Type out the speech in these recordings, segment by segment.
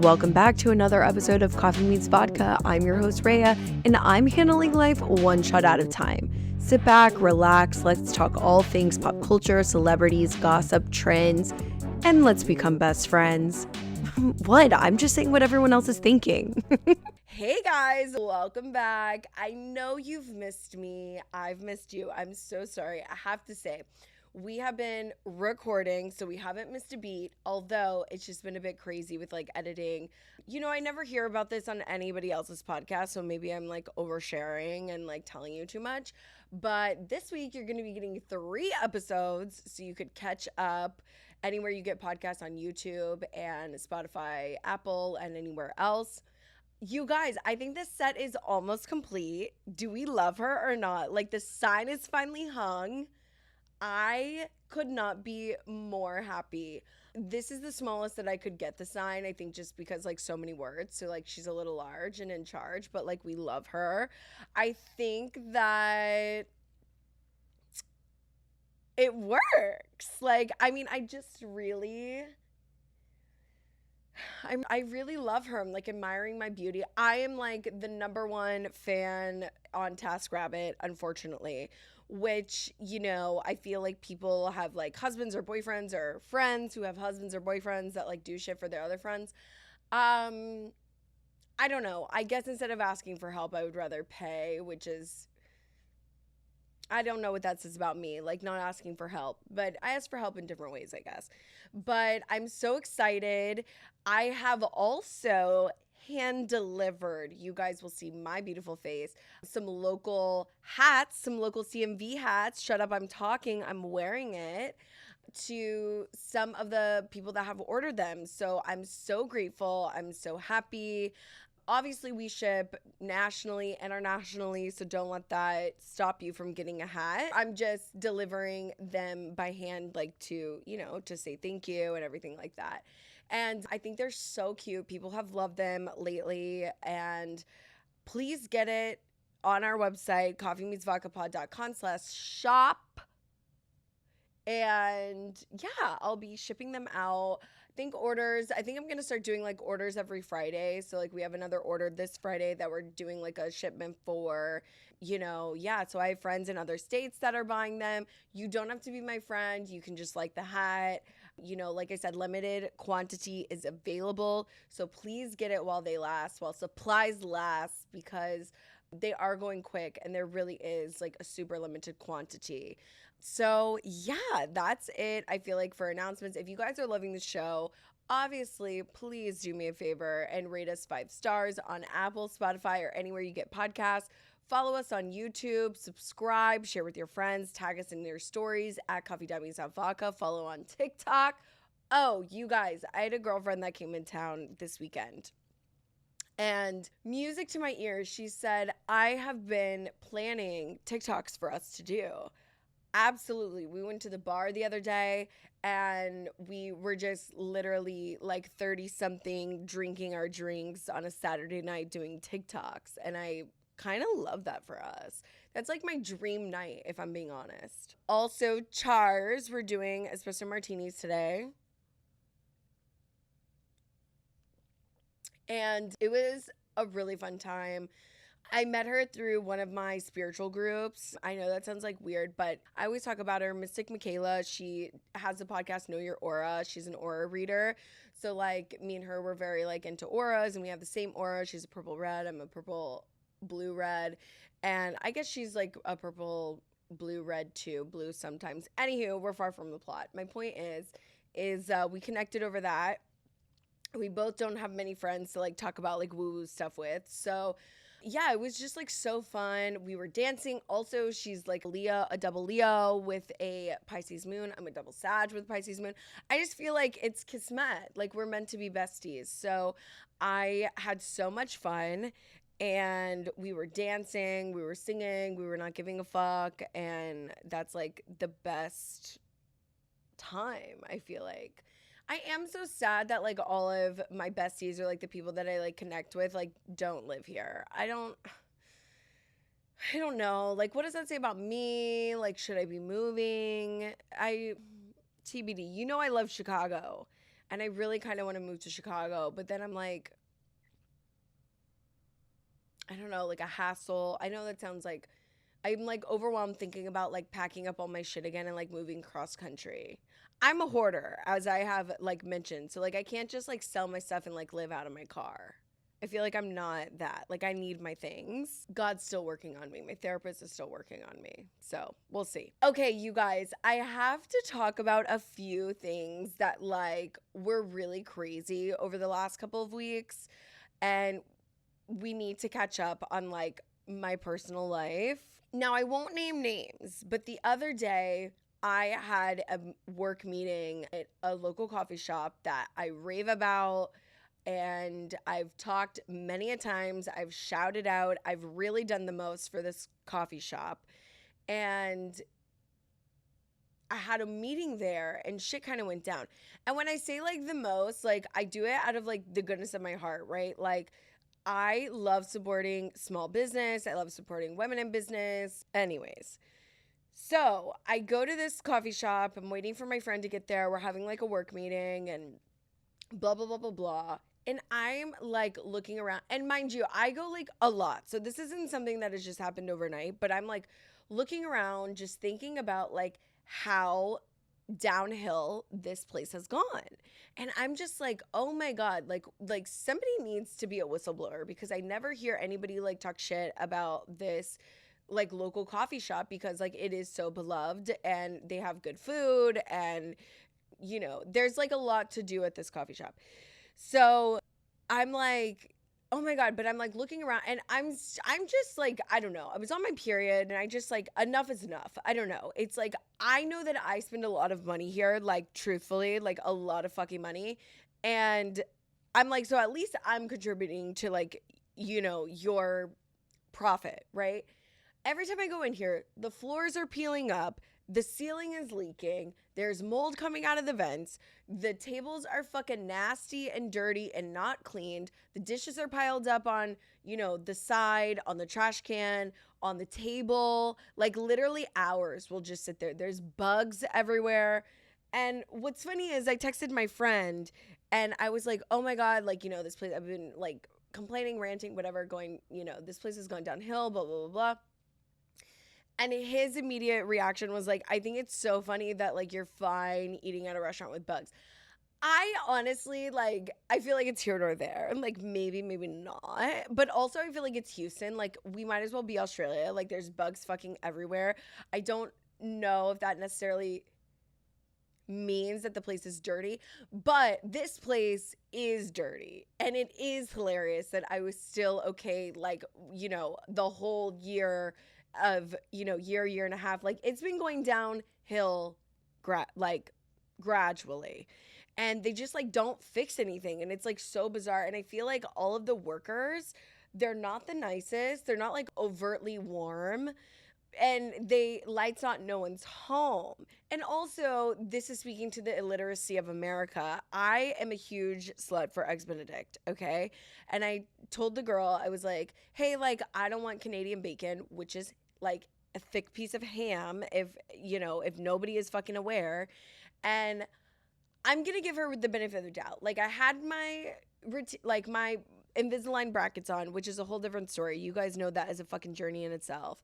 Welcome back to another episode of Coffee Meets Vodka. I'm your host, Raya, and I'm handling life one shot at a time. Sit back, relax, let's talk all things pop culture, celebrities, gossip, trends, and let's become best friends. What? I'm just saying what everyone else is thinking. Hey guys, welcome back. I know you've missed me. I've missed you. I'm so sorry. I have to say, we have been recording, so we haven't missed a beat, although it's just been a bit crazy with like editing. You know, I never hear about this on anybody else's podcast, so maybe I'm like oversharing and like telling you too much. But this week, you're going to be getting 3 episodes, so you could catch up anywhere you get podcasts on YouTube and Spotify, Apple, and anywhere else. You guys, I think this set is almost complete. Do we love her or not? Like, the sign is finally hung. I could not be more happy. This is the smallest that I could get the sign, I think, just because like so many words. So like she's a little large and in charge, but like we love her. I think that it works. Like, I mean, I really love her. I'm like admiring my beauty. I am like the #1 fan on TaskRabbit, unfortunately, which, you know, I feel like people have like husbands or boyfriends or friends who have husbands or boyfriends that like do shit for their other friends. I don't know. I guess instead of asking for help, I would rather pay, which is, I don't know what that says about me, like not asking for help, but I ask for help in different ways, I guess. But I'm so excited. I have also hand delivered, you guys will see my beautiful face, some local hats, some local CMV hats. Shut up, I'm talking, I'm wearing it, to some of the people that have ordered them. So I'm so grateful. I'm so happy. Obviously, we ship nationally, internationally, so don't let that stop you from getting a hat. I'm just delivering them by hand, like to, you know, to say thank you and everything like that. And I think they're so cute. People have loved them lately, and please get it on our website, coffeemeetsvodkapod.com/shop. And yeah, I'll be shipping them out. I think I'm going to start doing like orders every Friday. So like we have another order this Friday that we're doing like a shipment for, you know, yeah. So I have friends in other states that are buying them. You don't have to be my friend. You can just like the hat. You know, like I said, limited quantity is available. So please get it while they last, while supplies last, because they are going quick and there really is like a super limited quantity. So yeah, that's it. I feel like for announcements, if you guys are loving the show, obviously, please do me a favor and rate us 5 stars on Apple, Spotify, or anywhere you get podcasts. Follow us on YouTube, subscribe, share with your friends, tag us in your stories at coffee.meets.vodka. Follow on TikTok. Oh, you guys, I had a girlfriend that came in town this weekend. And music to my ears, she said, I have been planning TikToks for us to do. Absolutely. We went to the bar the other day and we were just literally like 30 something drinking our drinks on a Saturday night doing TikToks. And I kind of love that for us. That's like my dream night, if I'm being honest. Also, Chars, we're doing espresso martinis today. And it was a really fun time. I met her through one of my spiritual groups. I know that sounds like weird, but I always talk about her, Mystic Michaela. She has the podcast Know Your Aura. She's an aura reader. So like me and her were very like into auras, and we have the same aura. She's a purple red. I'm a purple blue red. And I guess she's like a purple blue red too, blue sometimes. Anywho, we're far from the plot. My point is we connected over that. We both don't have many friends to like talk about like woo-woo stuff with. So yeah, it was just like so fun. We were dancing. Also, she's like Leo, a double Leo with a Pisces moon. I'm a double Sag with Pisces moon. I just feel like it's kismet. Like we're meant to be besties. So I had so much fun, and we were dancing, we were singing, we were not giving a fuck. And that's like the best time, I feel like. I am so sad that like all of my besties or like the people that I like connect with like don't live here. I don't know. Like, what does that say about me? Like, should I be moving? TBD. You know I love Chicago. And I really kind of want to move to Chicago, but then I'm like, I don't know, like a hassle. I know that sounds like I'm like overwhelmed thinking about like packing up all my shit again and like moving cross country. I'm a hoarder, as I have like mentioned. So like I can't just like sell my stuff and like live out of my car. I feel like I'm not that. Like I need my things. God's still working on me. My therapist is still working on me. So we'll see. Okay, you guys, I have to talk about a few things that like were really crazy over the last couple of weeks. And we need to catch up on like my personal life. Now, I won't name names, but the other day I had a work meeting at a local coffee shop that I rave about, and I've talked many a times. I've shouted out. I've really done the most for this coffee shop. And I had a meeting there and shit kind of went down. And when I say like the most, like I do it out of like the goodness of my heart, right? Like I love supporting small business. I love supporting women in business. Anyways, so I go to this coffee shop. I'm waiting for my friend to get there. We're having like a work meeting and blah, blah, blah, blah, blah. And I'm like looking around. And mind you, I go like a lot. So this isn't something that has just happened overnight, but I'm like looking around, just thinking about like how downhill this place has gone. And I'm just like, oh my God, like somebody needs to be a whistleblower, because I never hear anybody like talk shit about this like local coffee shop, because like it is so beloved and they have good food, and you know, there's like a lot to do at this coffee shop. So I'm like, oh my God, but I'm like looking around and I'm just like, I don't know. I was on my period and I just like, enough is enough. I don't know. It's like, I know that I spend a lot of money here, like truthfully, like a lot of fucking money. And I'm like, so at least I'm contributing to like, you know, your profit, right? Every time I go in here, the floors are peeling up. The ceiling is leaking. There's mold coming out of the vents. The tables are fucking nasty and dirty and not cleaned. The dishes are piled up on, you know, the side, on the trash can, on the table. Like literally hours will just sit there. There's bugs everywhere. And what's funny is I texted my friend and I was like, oh my God, like, you know, this place, I've been like complaining, ranting, whatever, going, you know, this place has gone downhill, blah, blah, blah, blah. And his immediate reaction was like, I think it's so funny that like you're fine eating at a restaurant with bugs. I honestly, like, I feel like it's here nor there. And like maybe not. But also I feel like it's Houston. Like we might as well be Australia. Like there's bugs fucking everywhere. I don't know if that necessarily means that the place is dirty, but this place is dirty. And it is hilarious that I was still okay, like, you know, the whole year of, you know, year and a half, like it's been going downhill gradually, and they just like don't fix anything, and it's like so bizarre. And I feel like all of the workers, they're not the nicest, they're not like overtly warm, and they lights not no one's home. And also, this is speaking to the illiteracy of America. I am a huge slut for Eggs Benedict, okay? And I told the girl, I was like, hey, like I don't want Canadian bacon, which is like a thick piece of ham, if you know, if nobody is fucking aware. And I'm gonna give her the benefit of the doubt. Like I had my my Invisalign brackets on, which is a whole different story. You guys know that is a fucking journey in itself.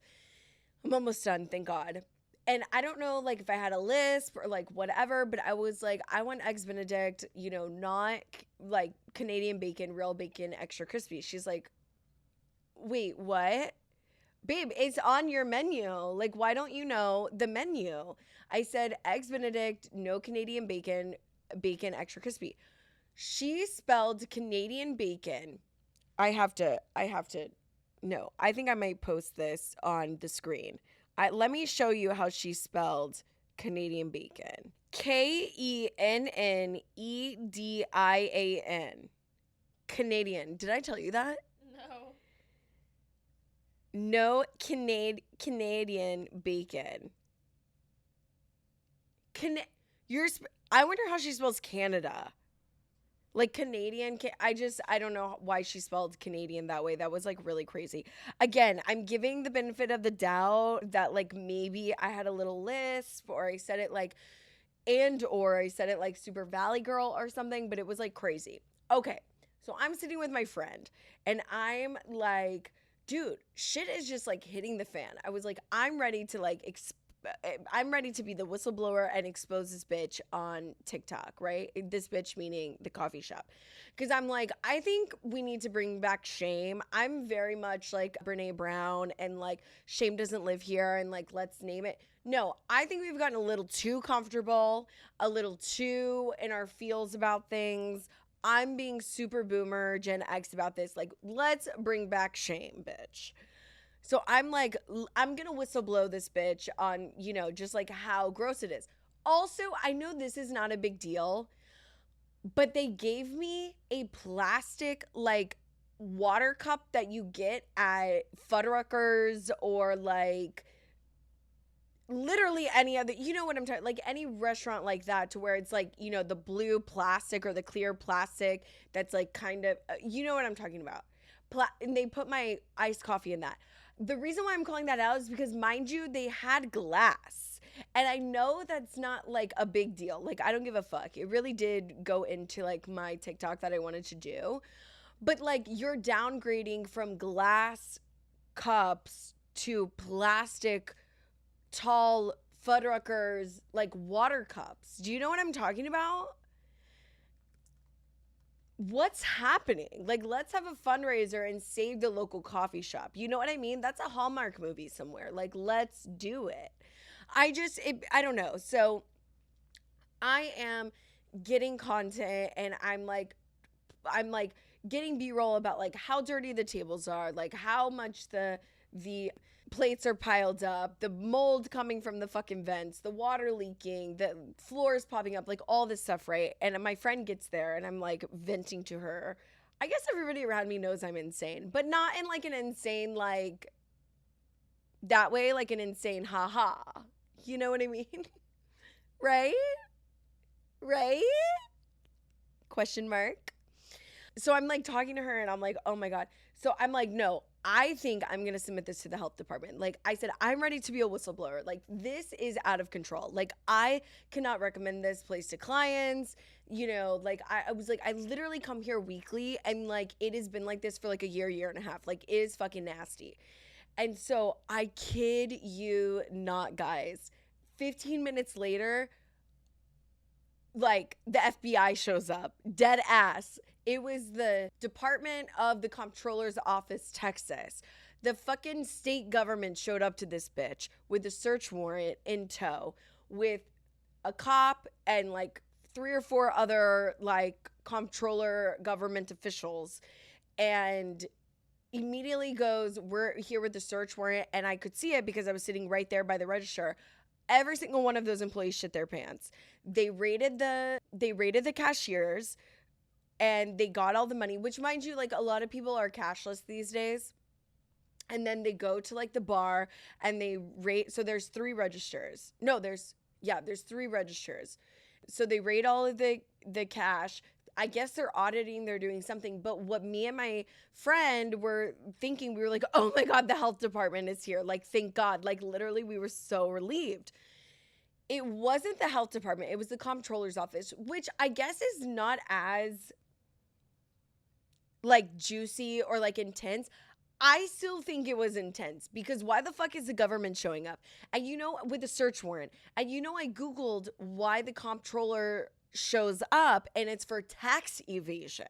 I'm almost done, thank God. And I don't know, like, if I had a lisp or, like, whatever, but I was like, I want Eggs Benedict, you know, not, like, Canadian bacon, real bacon, extra crispy. She's like, wait, what? Babe, it's on your menu. Like, why don't you know the menu? I said, Eggs Benedict, no Canadian bacon, bacon, extra crispy. She spelled Canadian bacon. I have to. No, I think I might post this on the screen. Let me show you how she spelled Canadian bacon. Kennedian. Canadian. Did I tell you that? No. No Canadian bacon. I wonder how she spells Canada. Like Canadian, I don't know why she spelled Canadian that way. That was like really crazy. Again, I'm giving the benefit of the doubt that like maybe I had a little lisp or I said it like or I said it like super Valley Girl or something, but it was like crazy. Okay, so I'm sitting with my friend and I'm like, dude, shit is just like hitting the fan. I was like, I'm ready to I'm ready to be the whistleblower and expose this bitch on TikTok, right? This bitch meaning the coffee shop. Because I'm like, I think we need to bring back shame. I'm very much like Brene Brown and like shame doesn't live here and like let's name it. No, I think we've gotten a little too comfortable, a little too in our feels about things. I'm being super boomer Gen X about this. Like, let's bring back shame, bitch. So I'm like, I'm going to whistleblow this bitch on, you know, just like how gross it is. Also, I know this is not a big deal, but they gave me a plastic like water cup that you get at Fuddruckers or like literally any other, you know what I'm talking, like any restaurant like that, to where it's like, you know, the blue plastic or the clear plastic that's like kind of, you know what I'm talking about. And they put my iced coffee in that. The reason why I'm calling that out is because, mind you, they had glass. And I know that's not like a big deal. Like, I don't give a fuck. It really did go into like my TikTok that I wanted to do. But like, you're downgrading from glass cups to plastic tall Fuddruckers like water cups. Do you know what I'm talking about? What's happening? Like, let's have a fundraiser and save the local coffee shop. You know what I mean? That's a Hallmark movie somewhere. Like, let's do it. I don't know. So I am getting content and I'm like getting B-roll about like how dirty the tables are, like how much the plates are piled up, the mold coming from the fucking vents, the water leaking, the floors popping up, like all this stuff, right? And my friend gets there and I'm like venting to her. I guess everybody around me knows I'm insane, but not in like an insane, like that way, like an insane haha. You know what I mean? Right? Right? Question mark. So I'm like talking to her and I'm like, oh my God. So I'm like, no, I think I'm going to submit this to the health department. Like I said, I'm ready to be a whistleblower. Like this is out of control. Like I cannot recommend this place to clients. You know, like I was like, I literally come here weekly and like it has been like this for like a year and a half. Like it is fucking nasty. And so I kid you not, guys, 15 minutes later, like the FBI shows up, dead ass. It was the Department of the Comptroller's Office, Texas. The fucking state government showed up to this bitch with a search warrant in tow with a cop and like 3 or 4 other like comptroller government officials, and immediately goes, we're here with the search warrant. And I could see it because I was sitting right there by the register. Every single one of those employees shit their pants. They raided the cashiers and they got all the money, which, mind you, like a lot of people are cashless these days. And then they go to like the bar and they rate. So there's 3 registers. No, there's 3 registers. So they rate all of the cash. I guess they're auditing, they're doing something. But what me and my friend were thinking, we were like, oh my God, the health department is here. Like, thank God. Like, literally, we were so relieved. It wasn't the health department. It was the comptroller's office, which I guess is not as like juicy or like intense. I still think it was intense because why the fuck is the government showing up? And you know, with a search warrant. And you know, I Googled why the comptroller shows up and it's for tax evasion.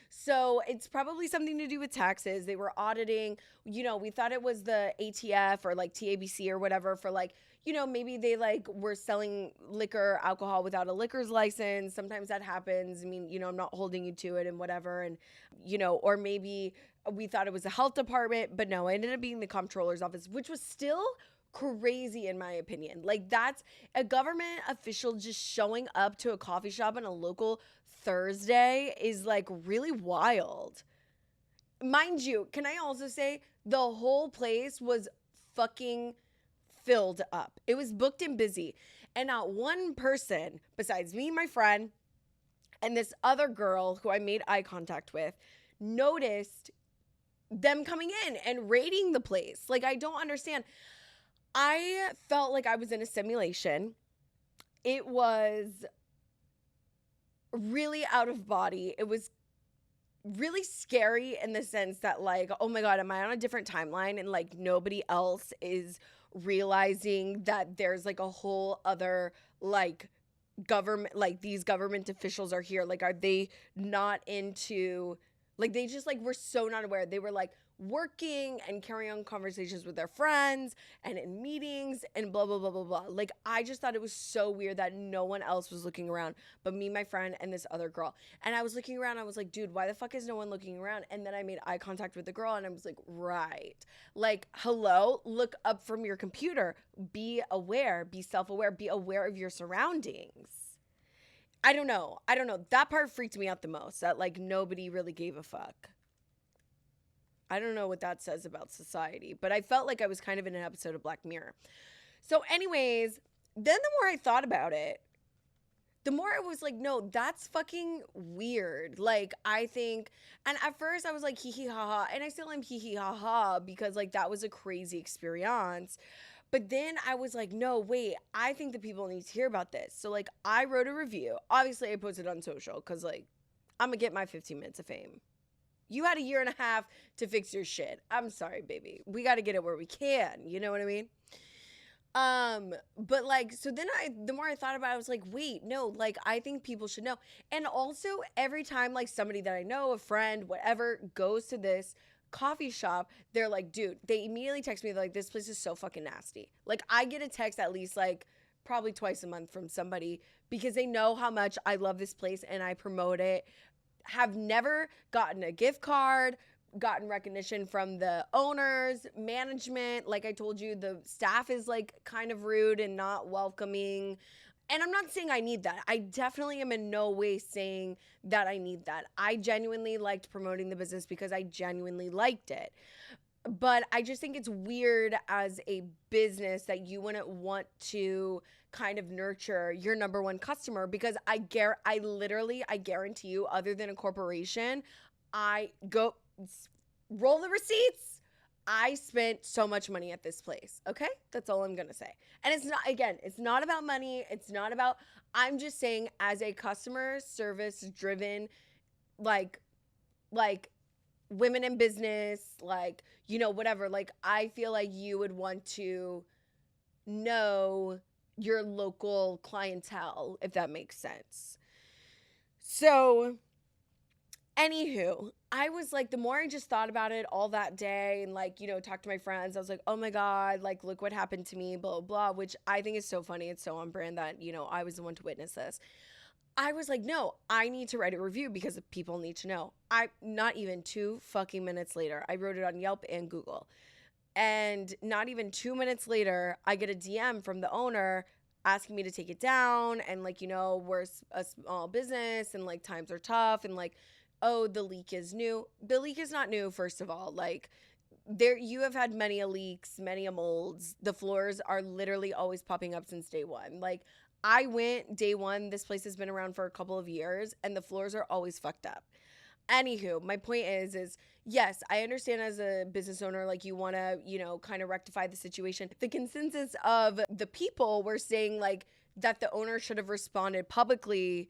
So it's probably something to do with taxes. They were auditing, you know, we thought it was the ATF or like TABC or whatever for like, you know, maybe they like were selling liquor, alcohol without a liquor's license. Sometimes that happens. I mean, you know, I'm not holding you to it and whatever. And, you know, or maybe we thought it was the health department, but no, it ended up being the comptroller's office, which was still crazy in my opinion. Like that's a government official just showing up to a coffee shop on a local Thursday is like really wild. Mind you, can I also say the whole place was fucking filled up. It was booked and busy. And not one person besides me, my friend, and this other girl who I made eye contact with noticed them coming in and raiding the place. Like, I don't understand. I felt like I was in a simulation. it was really out of body. It was really scary in the sense that, like, oh my God, am I on a different timeline? And like nobody else is realizing that there's like a whole other like government, like these government officials are here. Like, are they not into, like, they just like were so not aware. They were like working and carrying on conversations with their friends and in meetings and blah blah blah blah blah. Like, I just thought it was so weird that no one else was looking around but me, my friend, and this other girl. And I was looking around, I was like, dude, why the fuck is no one looking around? And then I made eye contact with the girl and I was like, right, like, hello, look up from your computer, be aware, be self-aware, be aware of your surroundings. I don't know, that part freaked me out the most, that like nobody really gave a fuck. I don't know what that says about society, but I felt like I was kind of in an episode of Black Mirror. So anyways, then the more I thought about it, the more I was like, no, that's fucking weird. Like, I think, and at first I was like, hee hee ha ha, and I still am hee hee ha ha, because like that was a crazy experience. But then I was like, no, wait, I think the people need to hear about this. So like I wrote a review. Obviously I posted on social because like I'm gonna get my 15 minutes of fame. You had a year and a half to fix your shit. I'm sorry, baby. We got to get it where we can. You know what I mean? But like, so then the more I thought about it, I was like, wait, no, like, I think people should know. And also every time like somebody that I know, a friend, whatever, goes to this coffee shop, they're like, dude, they immediately text me, like, this place is so fucking nasty. Like, I get a text at least like probably twice a month from somebody because they know how much I love this place and I promote it. Have never gotten a gift card, gotten recognition from the owners, management. Like I told you, the staff is like kind of rude and not welcoming. And I'm not saying I need that. I definitely am in no way saying that I need that. I genuinely liked promoting the business because I genuinely liked it. But I just think it's weird as a business that you wouldn't want to kind of nurture your number one customer, because I guarantee you, other than a corporation, I go roll the receipts. I spent so much money at this place. Okay? That's all I'm going to say. And it's not, again, it's not about money. It's not about, I'm just saying as a customer service driven, like women in business, like, you know, whatever, like, I feel like you would want to know your local clientele, if that makes sense. So, anywho, I was like, the more I just thought about it all that day and like, you know, talked to my friends, I was like, oh my God, like, look what happened to me, blah, blah, which I think is so funny. It's so on brand that, you know, I was the one to witness this. I was like, no, I need to write a review because people need to know. Not even 2 fucking minutes later, I wrote it on Yelp and Google. And not even 2 minutes later, I get a DM from the owner asking me to take it down. And like, you know, we're a small business and like times are tough. And like, oh, the leak is new. The leak is not new, first of all. Like, you have had many a leaks, many a molds. The floors are literally always popping up since day one. Like, I went day one. This place has been around for a couple of years and the floors are always fucked up. Anywho, my point is yes, I understand as a business owner, like, you want to, you know, kind of rectify the situation. The consensus of the people were saying like that the owner should have responded publicly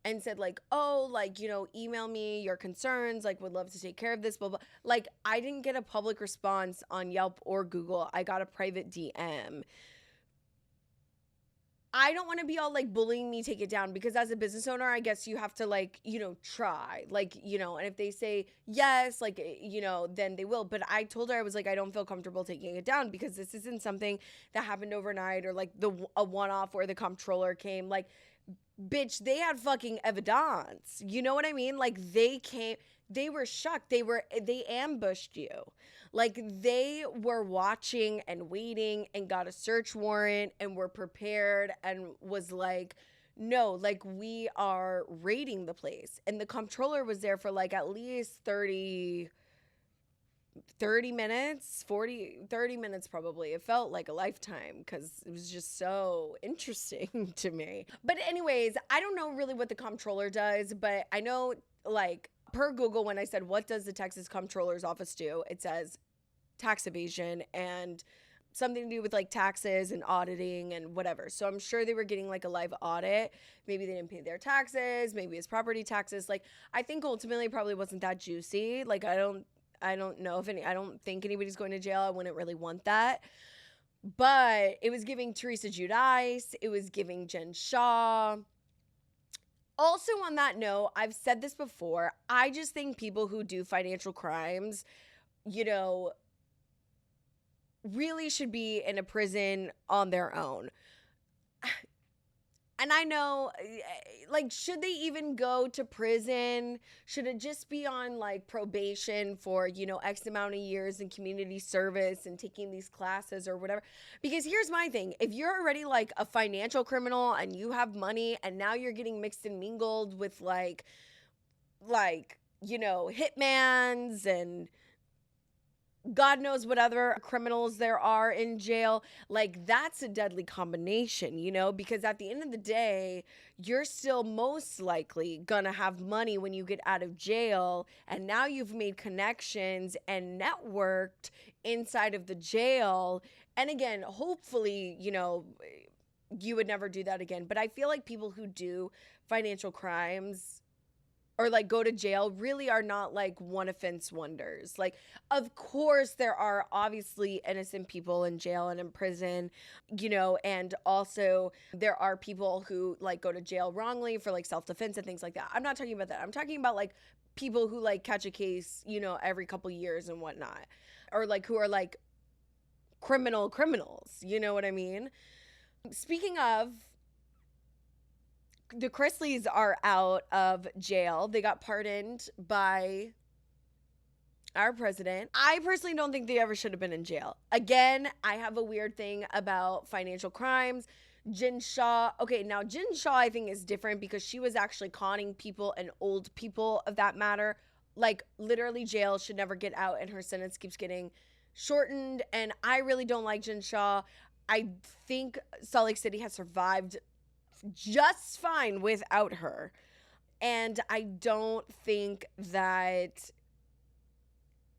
and said like, oh, like, you know, email me your concerns, like, would love to take care of this, blah, blah. Like, I didn't get a public response on Yelp or Google. I got a private DM. I don't want to be all like bullying me, take it down, because as a business owner, I guess you have to like, you know, try, like, you know, and if they say yes, like, you know, then they will. But I told her, I was like, I don't feel comfortable taking it down because this isn't something that happened overnight or like a one-off where the comptroller came. Like, bitch, they had fucking evidence. You know what I mean? Like, they were shocked. They ambushed you. Like, they were watching and waiting and got a search warrant and were prepared and was like, no, like, we are raiding the place. And the comptroller was there for like at least 30 minutes, 30 minutes probably. It felt like a lifetime because it was just so interesting to me. But anyways, I don't know really what the comptroller does, but I know, like, per Google, when I said, what does the Texas Comptroller's Office do? It says tax evasion and something to do with like taxes and auditing and whatever. So I'm sure they were getting like a live audit. Maybe they didn't pay their taxes. Maybe it's property taxes. Like, I think ultimately probably wasn't that juicy. Like, I don't know if I don't think anybody's going to jail. I wouldn't really want that. But it was giving Teresa Giudice. It was giving Jen Shah. Also, on that note, I've said this before. I just think people who do financial crimes, you know, really should be in a prison on their own. And I know, like, should they even go to prison? Should it just be on, like, probation for, you know, X amount of years in community service and taking these classes or whatever? Because here's my thing. If you're already, like, a financial criminal and you have money and now you're getting mixed and mingled with, like, you know, hitmans and God knows what other criminals there are in jail. Like, that's a deadly combination, you know, because at the end of the day, you're still most likely gonna have money when you get out of jail. And now you've made connections and networked inside of the jail. And again, hopefully, you know, you would never do that again. But I feel like people who do financial crimes or like go to jail really are not like one offense wonders. Like, of course there are obviously innocent people in jail and in prison, you know, and also there are people who like go to jail wrongly for like self-defense and things like that. I'm not talking about that. I'm talking about like people who like catch a case, you know, every couple years and whatnot, or like who are like criminals, you know what I mean? Speaking of, the Chrisleys are out of jail. They got pardoned by our president. I personally don't think they ever should have been in jail. Again, I have a weird thing about financial crimes. Jen Shah. Okay, now Jen Shah I think is different because she was actually conning people and old people of that matter. Like, literally jail, should never get out, and her sentence keeps getting shortened. And I really don't like Jen Shah. I think Salt Lake City has survived just fine without her. And I don't think that,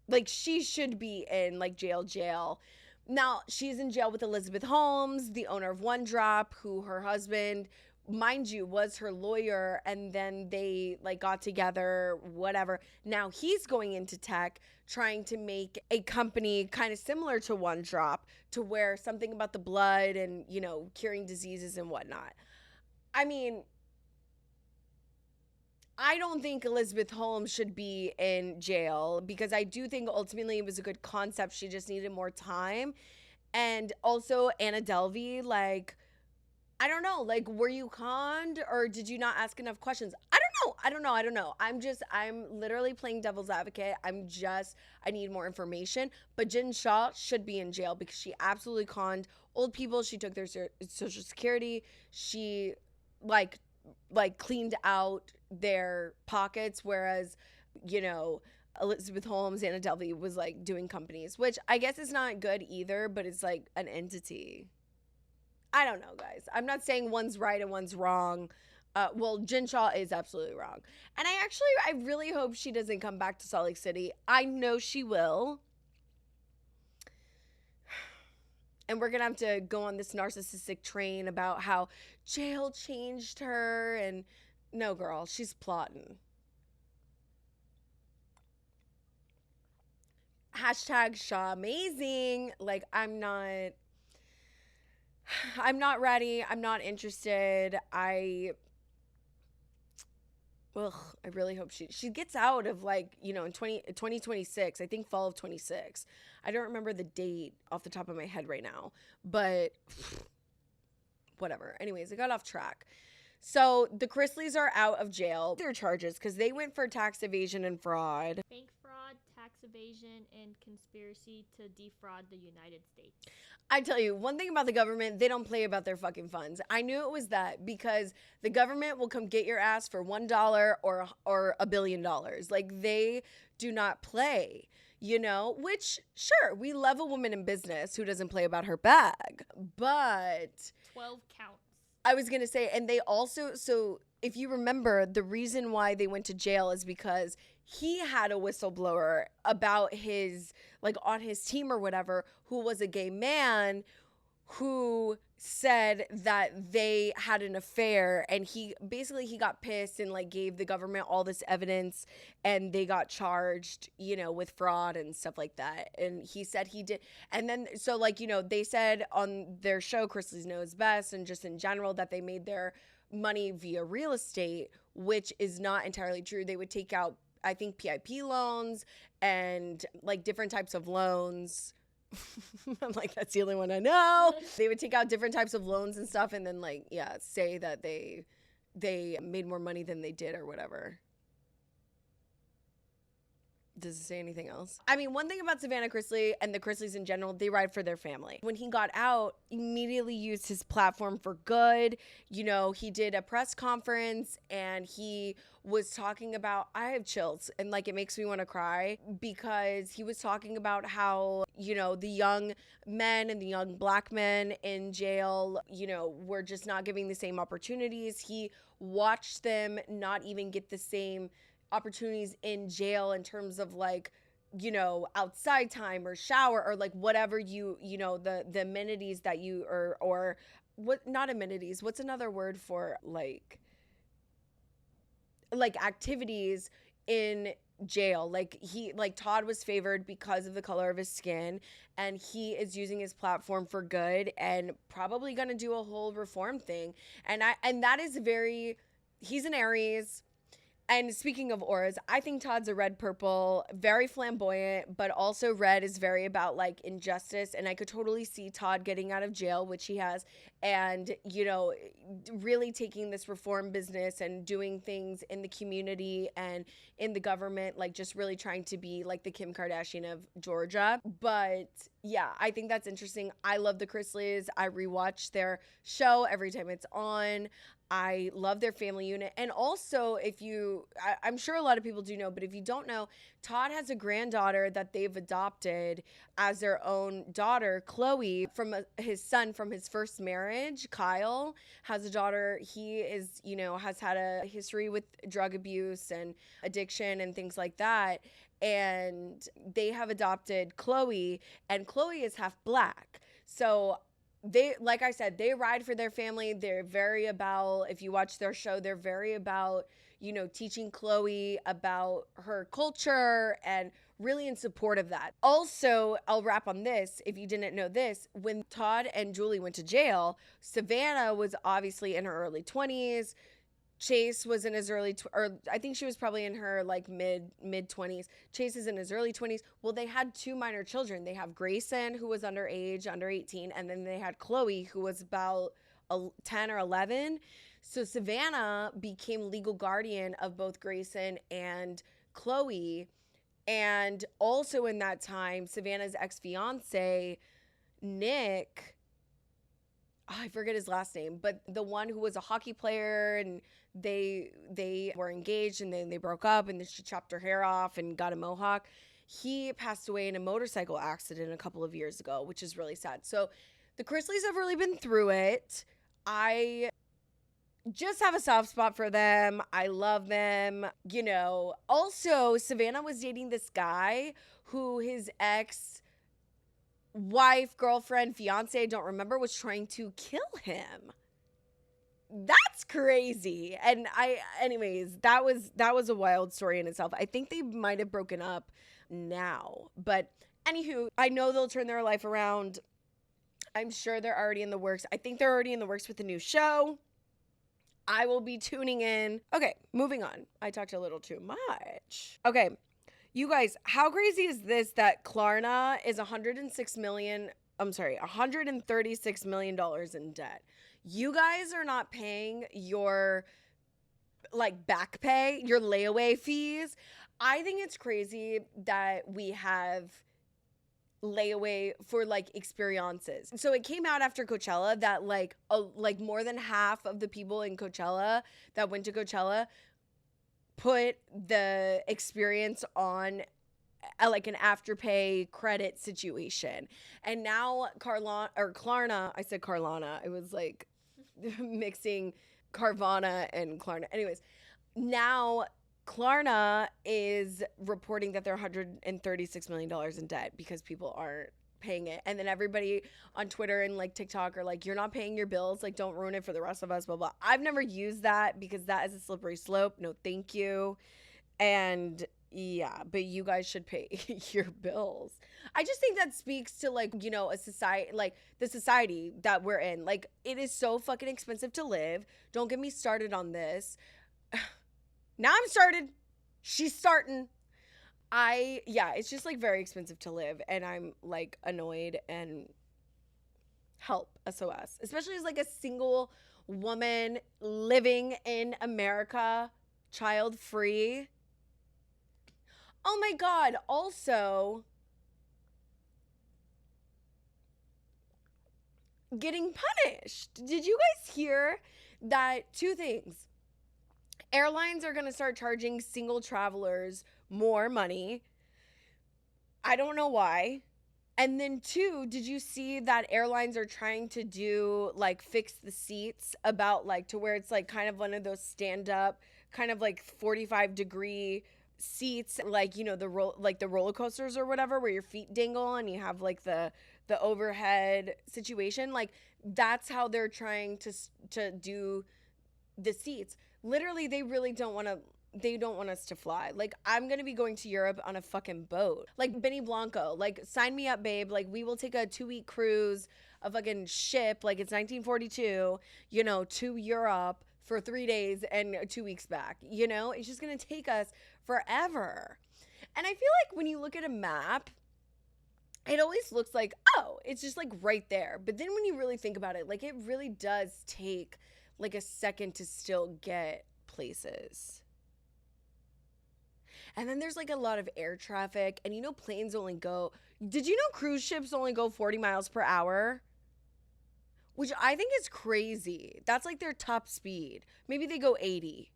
like, she should be in, like, jail. Now, she's in jail with Elizabeth Holmes, the owner of One Drop, who her husband, mind you, was her lawyer, and then they, like, got together, whatever. Now he's going into tech, trying to make a company kind of similar to One Drop, to where something about the blood and, you know, curing diseases and whatnot. I mean, I don't think Elizabeth Holmes should be in jail because I do think ultimately it was a good concept. She just needed more time. And also Anna Delvey, like, I don't know, like, were you conned or did you not ask enough questions? I don't know. I'm literally playing devil's advocate. I need more information. But Jen Shah should be in jail because she absolutely conned old people. She took their Social Security. She like cleaned out their pockets, whereas, you know, Elizabeth Holmes, Anna Delvey was like doing companies, which I guess is not good either, but it's like an entity. I don't know, guys. I'm not saying one's right and one's wrong. Well, Jen Shah is absolutely wrong. And I really hope she doesn't come back to Salt Lake City. I know she will. And we're going to have to go on this narcissistic train about how jail changed her. And no, girl, she's plotting. Hashtag Shaw amazing. Like, I'm not ready. I'm not interested. I really hope she gets out of, like, you know, in 2026, I think fall of 26. I don't remember the date off the top of my head right now, but whatever. Anyways, I got off track. So the Chrisleys are out of jail. Their charges, because they went for tax evasion and fraud. Bank fraud, tax evasion, and conspiracy to defraud the United States. I tell you, one thing about the government, they don't play about their fucking funds. I knew it was that because the government will come get your ass for $1 or $1 billion. Like, they do not play, you know, which, sure, we love a woman in business who doesn't play about her bag, but 12 counts. I was going to say, and they also, so if you remember, the reason why they went to jail is because he had a whistleblower about his, like on his team or whatever, who was a gay man who said that they had an affair, and he got pissed and like gave the government all this evidence, and they got charged, you know, with fraud and stuff like that. And he said he did. And then so like, you know, they said on their show Chrisley Knows Best and just in general that they made their money via real estate, which is not entirely true. They would take out, I think, PIP loans and like different types of loans. I'm like, that's the only one I know. They would take out different types of loans and stuff, and then like, yeah, say that they made more money than they did or whatever. Does it say anything else? I mean, one thing about Savannah Chrisley and the Chrisleys in general, they ride for their family. When he got out, immediately used his platform for good. You know, he did a press conference and he was talking about, I have chills and like it makes me want to cry, because he was talking about how, you know, the young men and the young black men in jail, you know, were just not giving the same opportunities. He watched them not even get the same opportunities in jail in terms of like, you know, outside time or shower or like whatever you know, the amenities that you, or what, not amenities, what's another word for like activities in jail. Like Todd was favored because of the color of his skin, and he is using his platform for good and probably going to do a whole reform thing. And that is he's an Aries. And speaking of auras, I think Todd's a red purple, very flamboyant, but also red is very about like injustice. And I could totally see Todd getting out of jail, which he has, and, you know, really taking this reform business and doing things in the community and in the government, like just really trying to be like the Kim Kardashian of Georgia. But yeah, I think that's interesting. I love the Chrisleys. I rewatch their show every time it's on. I love their family unit. And also, I'm sure a lot of people do know, but if you don't know, Todd has a granddaughter that they've adopted as their own daughter, Chloe, from his son from his first marriage. Kyle has a daughter. He is, you know, has had a history with drug abuse and addiction and things like that. And they have adopted Chloe, and Chloe is half black. So they, like I said, they ride for their family. They're very about, if you watch their show, they're very about, you know, teaching Chloe about her culture and really in support of that. Also, I'll wrap on this. If you didn't know this, when Todd and Julie went to jail, Savannah was obviously in her early 20s. Chase was in his or I think she was probably in her like mid 20s. Chase is in his early 20s. Well, they had two minor children. They have Grayson, who was underage, under 18, and then they had Chloe, who was about 10 or 11. So Savannah became legal guardian of both Grayson and Chloe. And also in that time, Savannah's ex-fiance, Nick, I forget his last name, but the one who was a hockey player, and they were engaged and then they broke up, and then she chopped her hair off and got a mohawk. He passed away in a motorcycle accident a couple of years ago, which is really sad. So the Chrisleys have really been through it. I just have a soft spot for them. I love them. You know, also Savannah was dating this guy who his wife, girlfriend, fiance, I don't remember, was trying to kill him. That's crazy. And anyways, that was a wild story in itself. I think they might have broken up now. But anywho, I know they'll turn their life around. I'm sure they're already in the works. I think they're already in the works with a new show. I will be tuning in. Okay, moving on. I talked a little too much. Okay. You guys, how crazy is this that Klarna is $136 million in debt? You guys are not paying your like back pay, your layaway fees. I think it's crazy that we have layaway for like experiences. So it came out after Coachella that like more than half of the people in Coachella that went to Coachella put the experience on like an afterpay credit situation. And now Klarna, I said Carlana, I was like mixing Carvana and Klarna. Anyways, now Klarna is reporting that they're $136 million in debt because people aren't paying it. And then everybody on Twitter and like TikTok are like, you're not paying your bills. Like, don't ruin it for the rest of us, blah, blah. I've never used that because that is a slippery slope. No, thank you. And yeah, but you guys should pay your bills. I just think that speaks to like, you know, a society, like the society that we're in. Like, it is so fucking expensive to live. Don't get me started on this. Now I'm started. She's starting. It's just like very expensive to live. And I'm like annoyed and help SOS. Especially as like a single woman living in America, child free. Oh my God. Also, getting punished. Did you guys hear that? Two things. Airlines are going to start charging single travelers more money. I don't know why. And then two, did you see that airlines are trying to do like fix the seats about like to where it's like kind of one of those stand up kind of like 45-degree seats, like, you know, the roller coasters or whatever, where your feet dangle and you have like the overhead situation. Like, that's how they're trying to do the seats. Literally, they really don't want us to fly. Like, I'm gonna be going to Europe on a fucking boat. Like Benny Blanco, like, sign me up, babe. Like, we will take a 2-week cruise, a fucking ship, like it's 1942, you know, to Europe for 3 days and 2 weeks back. You know, it's just gonna take us forever. And I feel like when you look at a map, it always looks like, oh, it's just like right there. But then when you really think about it, like, it really does take like a second to still get places. And then there's like a lot of air traffic, and you know, planes only go, did you know cruise ships only go 40 miles per hour? Which I think is crazy. That's like their top speed. Maybe they go 80.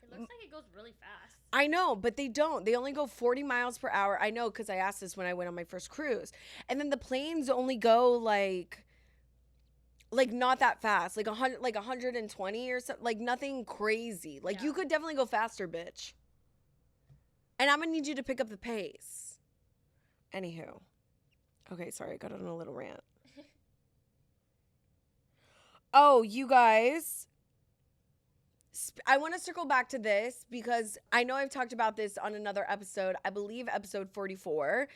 It looks like it goes really fast. I know, but they don't. They only go 40 miles per hour. I know, because I asked this when I went on my first cruise. And then the planes only go like not that fast, like 100, like 120 or something, like nothing crazy. Like, you could definitely go faster, bitch. And I'm gonna need you to pick up the pace. Anywho. Okay, sorry, I got on a little rant. Oh, you guys, I want to circle back to this because I know I've talked about this on another episode, I believe episode 44,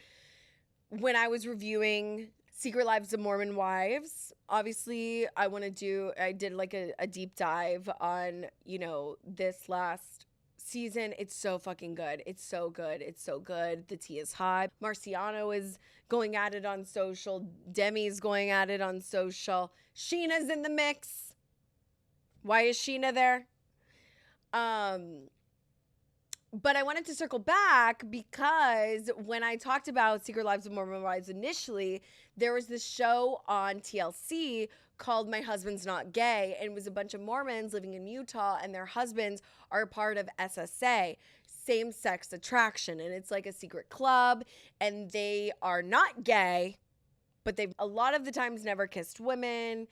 when I was reviewing Secret Lives of Mormon Wives. Obviously, I did like a deep dive on, you know, this last season. It's so fucking good. It's so good. It's so good. The tea is hot. Marciano is going at it on social. Demi's going at it on social. Sheena's in the mix. Why is Sheena there? But I wanted to circle back because when I talked about Secret Lives of Mormon Wives initially, there was this show on TLC called My Husband's Not Gay, and it was a bunch of Mormons living in Utah, and their husbands are part of SSA, same-sex attraction, and it's like a secret club, and they are not gay, but they've a lot of the times never kissed women,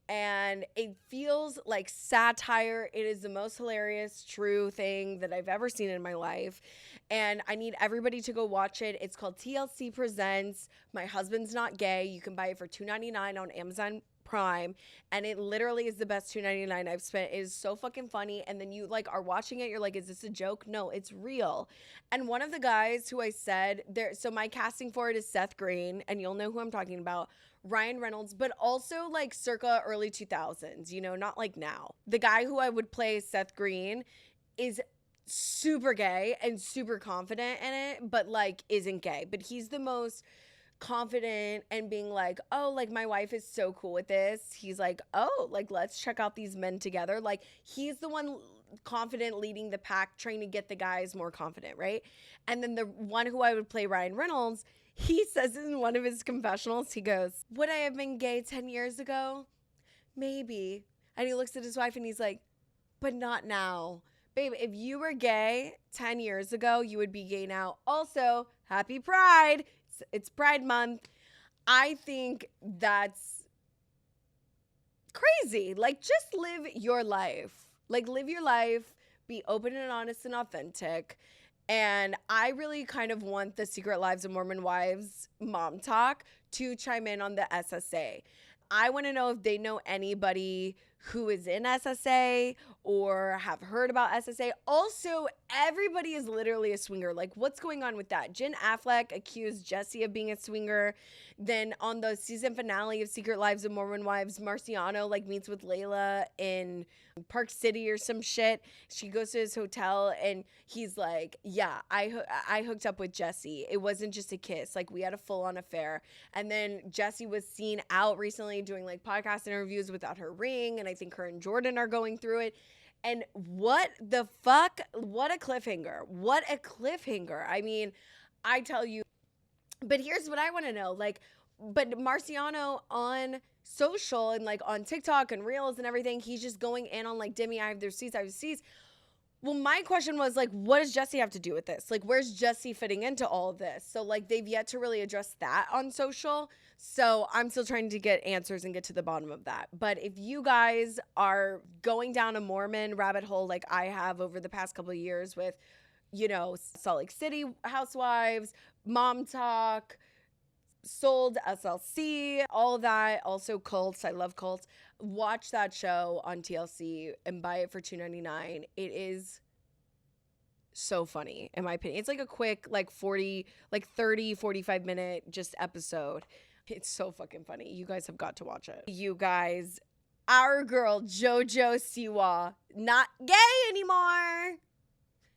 and it feels like satire. It is the most hilarious, true thing that I've ever seen in my life. And I need everybody to go watch it. It's called TLC Presents My Husband's Not Gay. You can buy it for $2.99 on Amazon Prime. And it literally is the best $2.99 I've spent. It is so fucking funny. And then you like are watching it. You're like, is this a joke? No, it's real. And one of the guys who I said there, so my casting for it is Seth Green, and you'll know who I'm talking about. Ryan Reynolds, but also like circa early 2000s, you know, not like now. The guy who I would play, Seth Green, is super gay and super confident in it, but like isn't gay. But he's the most confident and being like, oh, like my wife is so cool with this. He's like, oh, like let's check out these men together. Like he's the one confident leading the pack, trying to get the guys more confident, right? And then the one who I would play, Ryan Reynolds, he says in one of his confessionals, he goes, would I have been gay 10 years ago? Maybe. And he looks at his wife and he's like, but not now. Babe, if you were gay 10 years ago, you would be gay now. Also, happy Pride. It's Pride Month. I think that's crazy. Like, just live your life. Like, live your life, be open and honest and authentic. And I really kind of want the Secret Lives of Mormon Wives mom talk to chime in on the SSA. I want to know if they know anybody who is in SSA or have heard about SSA. Also, everybody is literally a swinger. Like, what's going on with that? Jen Affleck accused Jesse of being a swinger. Then on the season finale of Secret Lives of Mormon Wives, Marciano like meets with Layla in Park City or some shit. She goes to his hotel and he's like, yeah, I hooked up with Jesse. It wasn't just a kiss. Like, we had a full-on affair. And then Jesse was seen out recently doing like podcast interviews without her ring. And I think her and Jordan are going through it. And what the fuck? What a cliffhanger. What a cliffhanger. I mean, I tell you, but here's what I want to know. Like, but Marciano on social and like on TikTok and Reels and everything, he's just going in on like, Demi, I have their seats, I have seats. Well, my question was like, what does Jesse have to do with this? Like, where's Jesse fitting into all of this? So like, they've yet to really address that on social. So I'm still trying to get answers and get to the bottom of that. But if you guys are going down a Mormon rabbit hole like I have over the past couple of years with, you know, Salt Lake City housewives, Mom Talk, Sold, SLC, all that, also cults. I love cults. Watch that show on TLC and buy it for $2.99. It is so funny, in my opinion. It's like a quick, like 30, 45 minute just episode. It's so fucking funny. You guys have got to watch it. You guys, our girl JoJo Siwa, not gay anymore.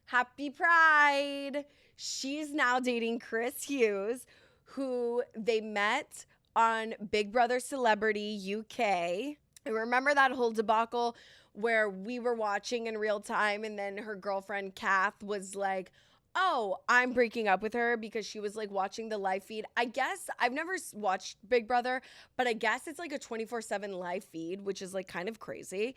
Happy Pride. She's now dating Chris Hughes, who they met on Big Brother Celebrity UK. I remember that whole debacle where we were watching in real time and then her girlfriend Kath was like, oh, I'm breaking up with her because she was like watching the live feed. I guess I've never watched Big Brother, but I guess it's like a 24/7 live feed, which is like kind of crazy.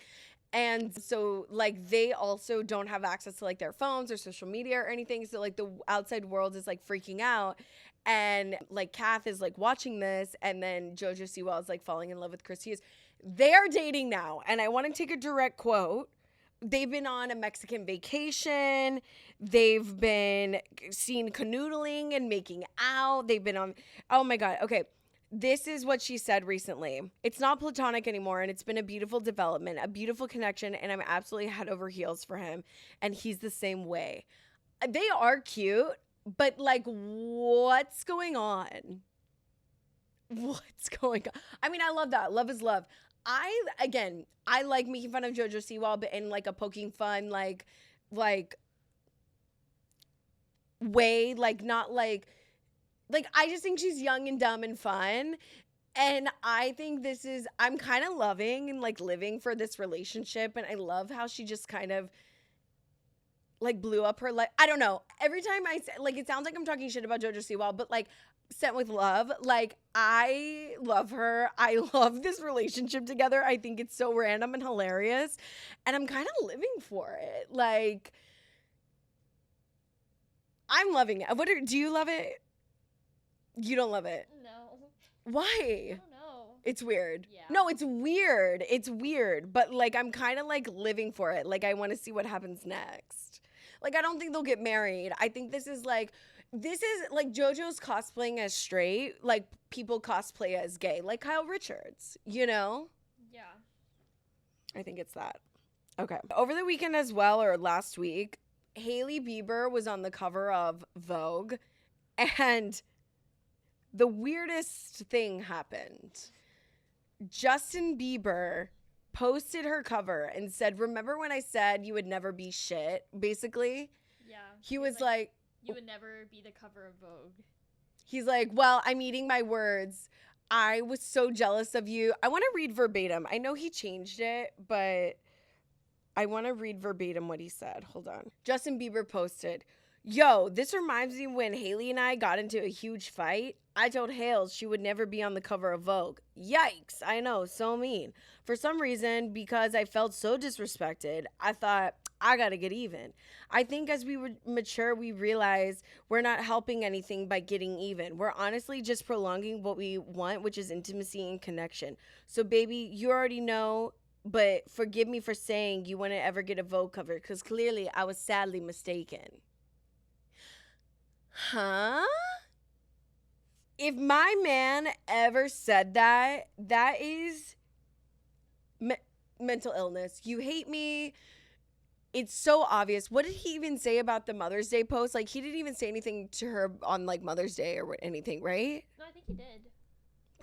And so like they also don't have access to like their phones or social media or anything. So like the outside world is like freaking out. And like Kath is like watching this and then JoJo Siwa is like falling in love with Chris Hughes. They are dating now. And I want to take a direct quote. They've been on a Mexican vacation. They've been seen canoodling and making out. They've been on, oh my God. Okay. This is what she said recently. It's not platonic anymore, and it's been a beautiful development, a beautiful connection, and I'm absolutely head over heels for him, and he's the same way. They are cute, but like, what's going on? What's going on? I mean, I love that. Love is love. I like making fun of JoJo Siwa, but in like a poking fun, like way, like not like I just think she's young and dumb and fun. And I think I'm kind of loving and like living for this relationship. And I love how she just kind of like blew up her life. I don't know. Every time I say, like, it sounds like I'm talking shit about JoJo Siwa, but like sent with love. Like, I love her. I love this relationship together. I think it's so random and hilarious. And I'm kind of living for it. Like, I'm loving it. Do you love it? You don't love it? No. Why? I don't know. It's weird. Yeah. No, it's weird. It's weird. But like, I'm kind of like living for it. Like, I want to see what happens next. Like, I don't think they'll get married. I think this is like JoJo's cosplaying as straight. Like, people cosplay as gay. Like Kyle Richards, you know? Yeah. I think it's that. Okay. Over the weekend as well, or last week, Hailey Bieber was on the cover of Vogue. And the weirdest thing happened. Justin Bieber posted her cover and said, remember when I said you would never be shit, basically? Yeah. He was like, you would never be the cover of Vogue. He's like, well, I'm eating my words. I was so jealous of you. I want to read verbatim. I know he changed it, but I want to read verbatim what he said. Hold on. Justin Bieber posted, yo, this reminds me when Hailey and I got into a huge fight. I told Hales she would never be on the cover of Vogue. Yikes, I know, so mean. For some reason, because I felt so disrespected, I thought I gotta get even. I think as we mature, we realize we're not helping anything by getting even. We're honestly just prolonging what we want, which is intimacy and connection. So, baby, you already know, but forgive me for saying you wouldn't ever get a Vogue cover because clearly I was sadly mistaken. Huh? If my man ever said that, that is mental illness. You hate me. It's so obvious. What did he even say about the Mother's Day post? Like, he didn't even say anything to her on, like, Mother's Day or anything, right? No, I think he did.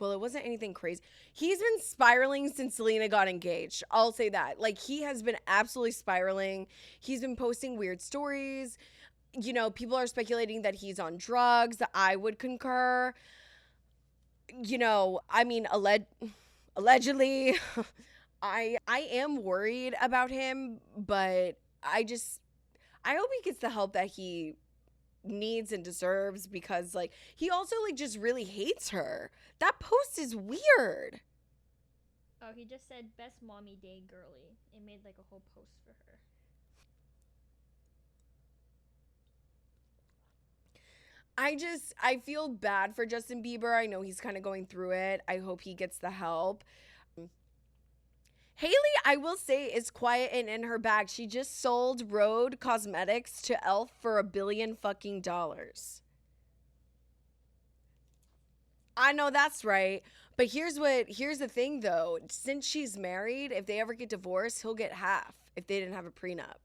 Well, it wasn't anything crazy. He's been spiraling since Selena got engaged. I'll say that. Like, he has been absolutely spiraling. He's been posting weird stories. You know, people are speculating that he's on drugs. I would concur. You know, I mean, allegedly. I am worried about him, but I hope he gets the help that he needs and deserves because, like, he also, like, just really hates her. That post is weird. Oh, he just said best mommy day girly. It made, like, a whole post for her. I feel bad for Justin Bieber. I know he's kind of going through it. I hope he gets the help. Hailey, I will say, is quiet and in her bag. She just sold RHONY Cosmetics to e.l.f. for $1 billion fucking dollars. I know that's right. But here's the thing though. Since she's married, if they ever get divorced, he'll get half if they didn't have a prenup.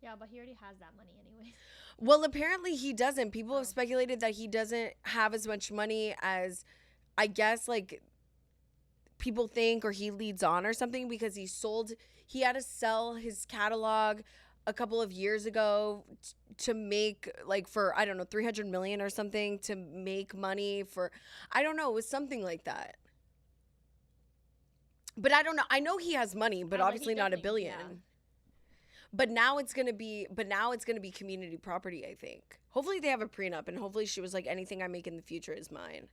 Yeah, but he already has that money anyway. Well, apparently he doesn't. People have speculated that he doesn't have as much money as, I guess, like, people think, or he leads on or something, because he had to sell his catalog a couple of years ago to make, like, for, I don't know, 300 million or something, to make money for, I don't know, it was something like that. But I don't know. I know he has money, but obviously not $1 billion. Yeah. But now it's gonna be community property, I think. Hopefully they have a prenup, and hopefully she was like, anything I make in the future is mine.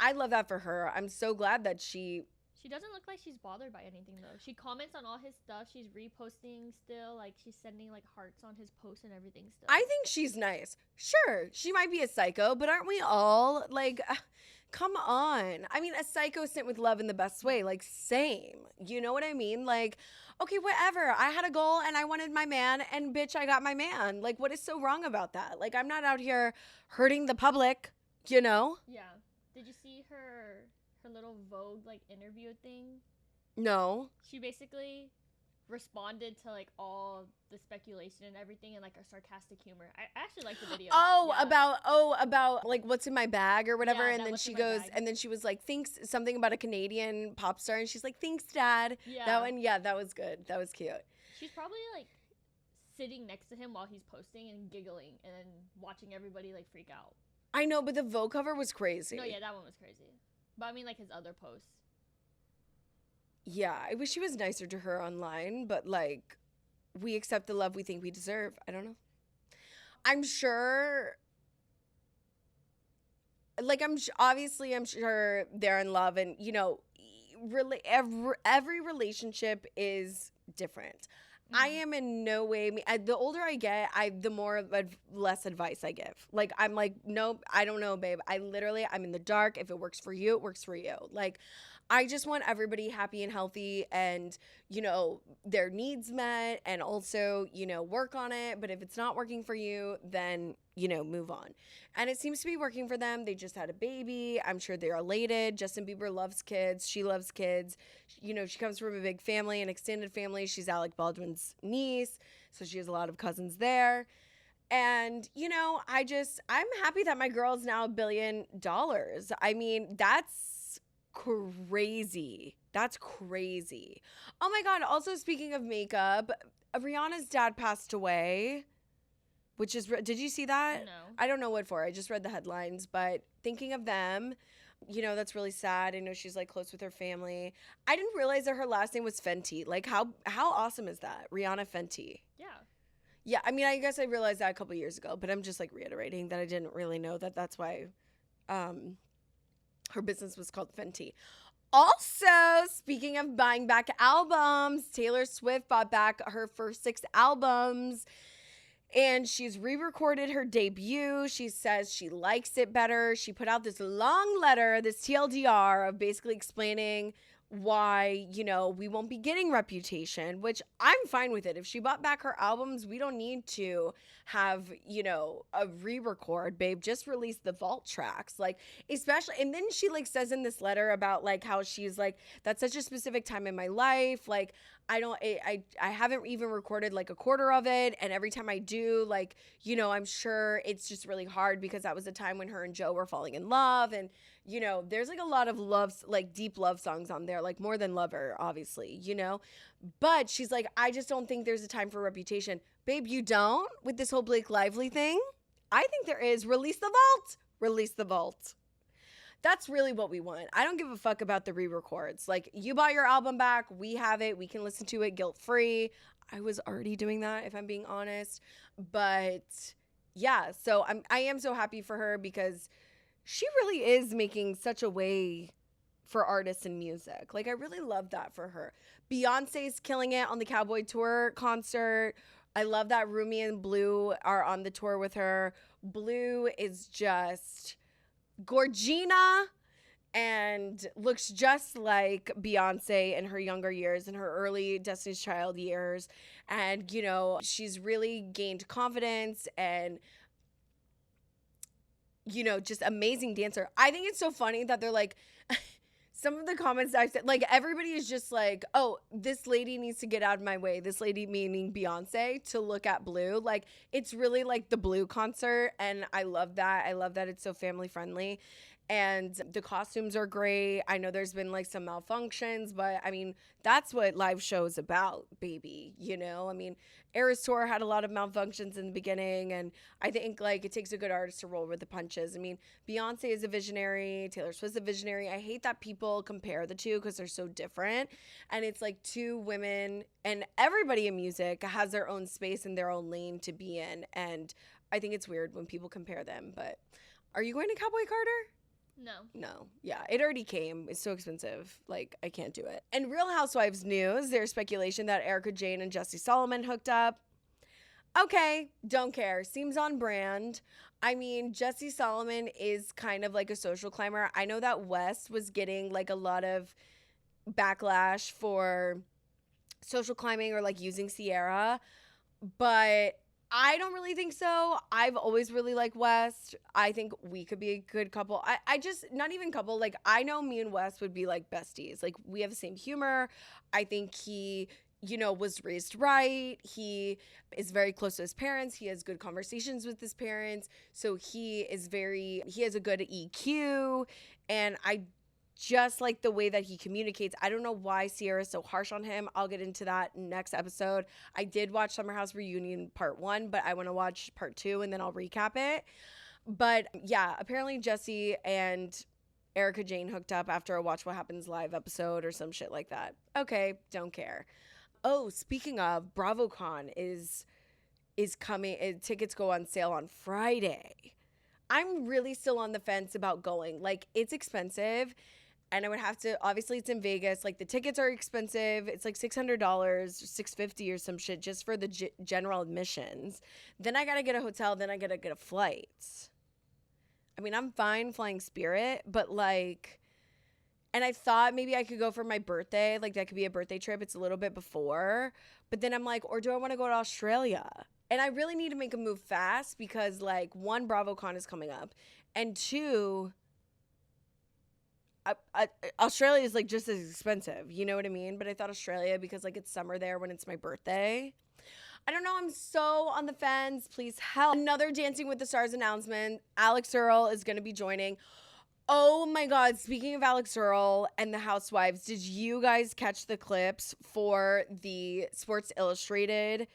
I love that for her. I'm so glad that she doesn't look like she's bothered by anything though. She comments on all his stuff. She's reposting still. Like, she's sending, like, hearts on his posts and everything still. I think she's nice. Sure, she might be a psycho, but aren't we all? Like, come on. I mean, a psycho sent with love in the best way. Like, same. You know what I mean? Like, okay, whatever. I had a goal and I wanted my man, and bitch, I got my man. Like, what is so wrong about that? Like, I'm not out here hurting the public, you know? Yeah. Did you see her little Vogue, like, interview thing? No. She basically responded to, like, all the speculation and everything in, like, a sarcastic humor. I actually like the video. About like what's in my bag or whatever. Yeah, and then she goes, and then she was like, thanks, something about a Canadian pop star, and she's like, thanks, Dad. Yeah. That one, yeah, that was good. That was cute. She's probably, like, sitting next to him while he's posting and giggling and then watching everybody, like, freak out. I know, but the Vogue cover was crazy. No, yeah, that one was crazy. But I mean, like, his other posts. Yeah, I wish he was nicer to her online, but, like, we accept the love we think we deserve. I don't know. I'm sure, like, I'm sure they're in love, and, you know, really every relationship is different. I am in no way, the older I get, the less advice I give. Like, I'm like, nope, I don't know, babe. I'm in the dark. If it works for you, it works for you. Like, I just want everybody happy and healthy, and, you know, their needs met, and also, you know, work on it. But if it's not working for you, then, you know, move on. And it seems to be working for them. They just had a baby. I'm sure they're elated. Justin Bieber loves kids. She loves kids. You know, she comes from a big family, an extended family. She's Alec Baldwin's niece, so she has a lot of cousins there. And, you know, I'm happy that my girl's now $1 billion. I mean, that's crazy. That's crazy. Oh my God. Also, speaking of makeup, Rihanna's dad passed away, which is, did you see that? No. I don't know what for. I just read the headlines, but thinking of them, you know, that's really sad. I know she's, like, close with her family. I didn't realize that her last name was Fenty. Like, how awesome is that? Rihanna Fenty. Yeah. Yeah, I mean, I guess I realized that a couple years ago, but I'm just, like, reiterating that I didn't really know that that's why her business was called Fenty. Also, speaking of buying back albums, Taylor Swift bought back her first 6 albums. And she's re-recorded her debut. She says she likes it better. She put out this long letter, this TLDR of basically explaining why, you know, we won't be getting Reputation, which I'm fine with it. If she bought back her albums, we don't need to have, you know, a re-record, babe. Just release the vault tracks. Like, especially, and then she like says in this letter about like how she's like, that's such a specific time in my life. Like, I haven't even recorded like a quarter of it. And every time I do, like, you know, I'm sure it's just really hard because that was a time when her and Joe were falling in love. And, you know, there's like a lot of loves, like deep love songs on there, like More Than Lover, obviously, you know. But she's like, I just don't think there's a time for Reputation. Babe, you don't with this whole Blake Lively thing? I think there is. Release the vault. Release the vault. That's really what we want. I don't give a fuck about the re-records. Like, you bought your album back. We have it. We can listen to it guilt-free. I was already doing that, if I'm being honest. But yeah, so I am so happy for her because she really is making such a way for artists in music. Like, I really love that for her. Beyonce's killing it on the Cowboy Tour concert. I love that Rumi and Blue are on the tour with her. Blue is just Gorgina and looks just like Beyonce in her younger years, in her early Destiny's Child years. And, you know, she's really gained confidence and, you know, just amazing dancer. I think it's so funny that they're like, some of the comments I said, like, everybody is just like, oh, this lady needs to get out of my way. This lady, meaning Beyonce, to look at Blue. Like, it's really like the Blue concert. And I love that. I love that it's so family friendly. And the costumes are great. I know there's been like some malfunctions, but I mean, that's what live show is about, baby. You know, I mean, Eras Tour had a lot of malfunctions in the beginning, and I think like it takes a good artist to roll with the punches. I mean, Beyonce is a visionary, Taylor Swift's a visionary. I hate that people compare the two because they're so different. And it's like two women, and everybody in music has their own space and their own lane to be in. And I think it's weird when people compare them. But are you going to Cowboy Carter? No. Yeah, it already came. It's so expensive. Like, I can't do it. And Real Housewives news, there's speculation that Erika Jayne and Jesse Solomon hooked up. Okay, don't care. Seems on brand. I mean, Jesse Solomon is kind of like a social climber. I know that West was getting like a lot of backlash for social climbing or like using Sierra, but I don't really think so. I've always really liked West. I think we could be a good couple. I just, not even couple, like I know me and West would be like besties. Like we have the same humor. I think he, you know, was raised right. He is very close to his parents. He has good conversations with his parents. So he has a good EQ. And I just like the way that he communicates. I don't know why Sierra is so harsh on him. I'll get into that next episode. I did watch Summer House Reunion Part 1, but I want to watch Part 2 and then I'll recap it. But yeah, apparently Jesse and Erika Jayne hooked up after a Watch What Happens Live episode or some shit like that. Okay, don't care. Oh, speaking of, BravoCon is coming. Tickets go on sale on Friday. I'm really still on the fence about going. Like, it's expensive. And I would have to, obviously it's in Vegas. Like the tickets are expensive. It's like $600, $650 or some shit just for the general admissions. Then I got to get a hotel. Then I got to get a flight. I mean, I'm fine flying Spirit, but like, and I thought maybe I could go for my birthday. Like that could be a birthday trip. It's a little bit before. But then I'm like, or do I want to go to Australia? And I really need to make a move fast because like 1, BravoCon is coming up. And 2, Australia is like just as expensive, you know what I mean? But I thought Australia because like it's summer there when it's my birthday. I don't know. I'm so on the fence. Please help. Another Dancing with the Stars announcement. Alix Earle is going to be joining. Oh my God. Speaking of Alix Earle and the Housewives, did you guys catch the clips for the Sports Illustrated